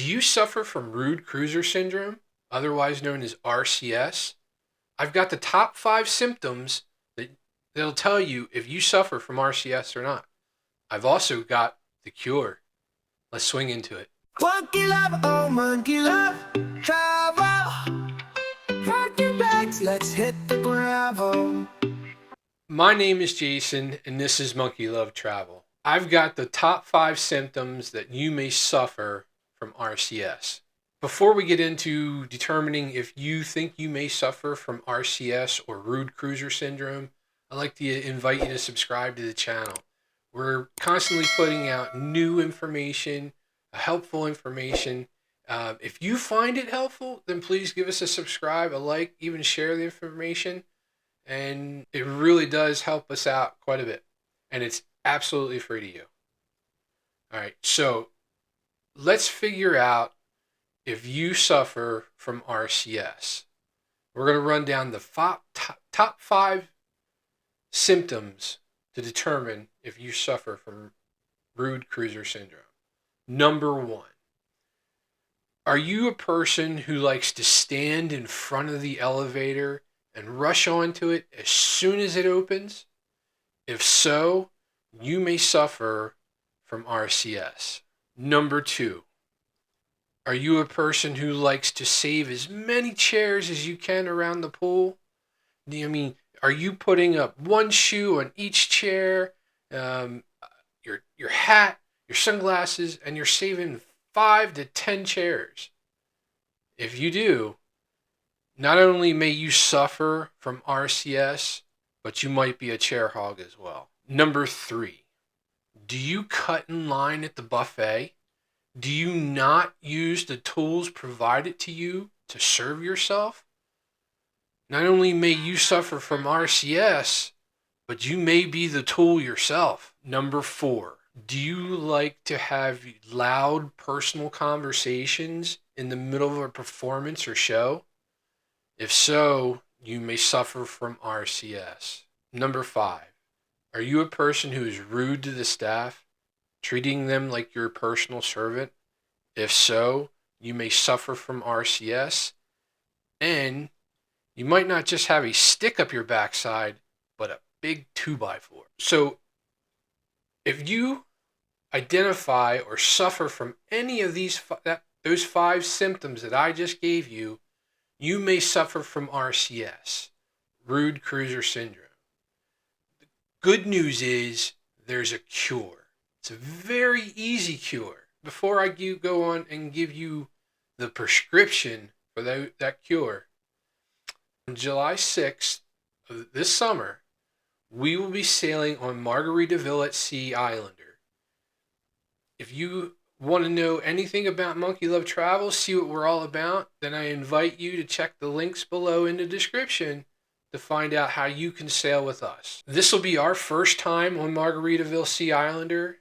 Do you suffer from rude cruiser syndrome, otherwise known as RCS? I've got the top 5 symptoms that'll tell you if you suffer from RCS or not. I've also got the cure. Let's swing into it. Monkey love, oh monkey love, travel. Packing bags, let's hit the gravel. My name is Jason, and this is Monkey Love Travel. I've got the top 5 symptoms that you may suffer from RCS. Before we get into determining if you think you may suffer from RCS or rude cruiser syndrome, I'd like to invite you to subscribe to the channel. We're constantly putting out new information, helpful information. If you find it helpful, then please give us a subscribe, a like, even share the information. And it really does help us out quite a bit. And it's absolutely free to you. All right, so let's figure out if you suffer from RCS. We're going to run down the top 5 symptoms to determine if you suffer from rude cruiser syndrome. Number 1, are you a person who likes to stand in front of the elevator and rush onto it as soon as it opens? If so, you may suffer from RCS. Number 2, are you a person who likes to save as many chairs as you can around the pool? Are you putting up one shoe on each chair, your hat, your sunglasses, and you're saving 5 to 10 chairs? If you do, not only may you suffer from RCS, but you might be a chair hog as well. Number 3, do you cut in line at the buffet? Do you not use the tools provided to you to serve yourself? Not only may you suffer from RCS, but you may be the tool yourself. Number 4, do you like to have loud personal conversations in the middle of a performance or show? If so, you may suffer from RCS. Number 5, are you a person who is rude to the staff, treating them like your personal servant? If so, you may suffer from RCS, and you might not just have a stick up your backside, but a big 2x4. So if you identify or suffer from any of those 5 symptoms that I just gave you, you may suffer from RCS, rude cruiser syndrome. The good news is there's a cure. It's a very easy cure. Before I go on and give you the prescription for that cure, on July 6th of this summer, we will be sailing on Margaritaville at Sea Islander. If you want to know anything about Monkey Love Travel, see what we're all about, then I invite you to check the links below in the description to find out how you can sail with us. This will be our first time on Margaritaville Sea Islander.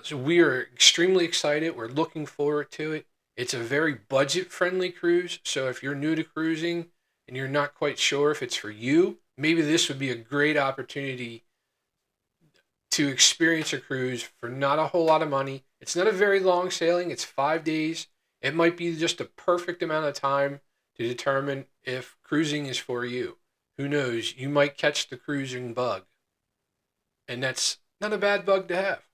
So we are extremely excited. We're looking forward to it. It's a very budget-friendly cruise, so if you're new to cruising and you're not quite sure if it's for you, maybe this would be a great opportunity to experience a cruise for not a whole lot of money. It's not a very long sailing. It's 5 days. It might be just a perfect amount of time to determine if cruising is for you. Who knows? You might catch the cruising bug, and that's not a bad bug to have.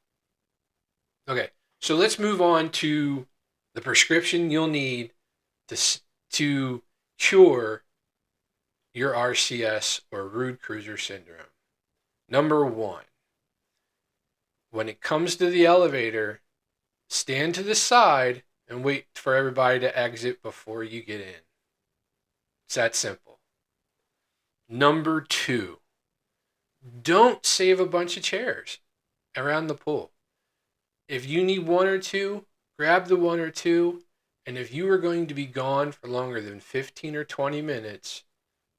Okay, so let's move on to the prescription you'll need to cure your RCS or rude cruiser syndrome. Number 1, when it comes to the elevator, stand to the side and wait for everybody to exit before you get in. It's that simple. Number 2, don't save a bunch of chairs around the pool. If you need 1 or 2, grab the 1 or 2, and if you are going to be gone for longer than 15 or 20 minutes,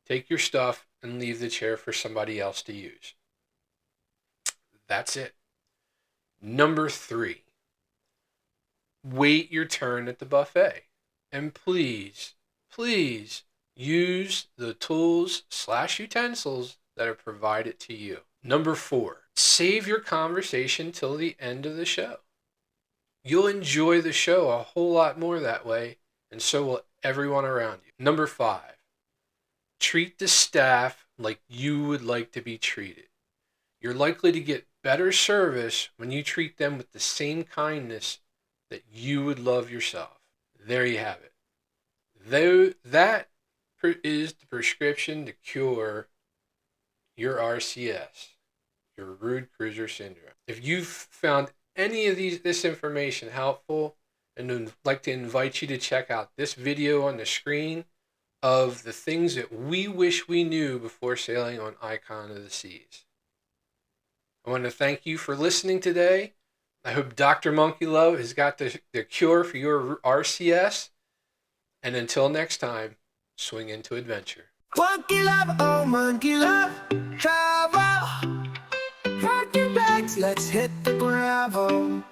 take your stuff and leave the chair for somebody else to use. That's it. Number 3, wait your turn at the buffet. And please, please use the tools/utensils that are provided to you. Number 4, save your conversation till the end of the show. You'll enjoy the show a whole lot more that way, and so will everyone around you. Number 5, treat the staff like you would like to be treated. You're likely to get better service when you treat them with the same kindness that you would love yourself. There you have it. Though that is the prescription to cure your RCS, your Rude Cruiser Syndrome. If you've found any of this information helpful, and I'd like to invite you to check out this video on the screen of the things that we wish we knew before sailing on Icon of the Seas. I want to thank you for listening today. I hope Dr. Monkey Love has got the cure for your RCS. And until next time, swing into adventure. Monkey love, oh monkey love, travel. Pack your bags, let's hit the gravel.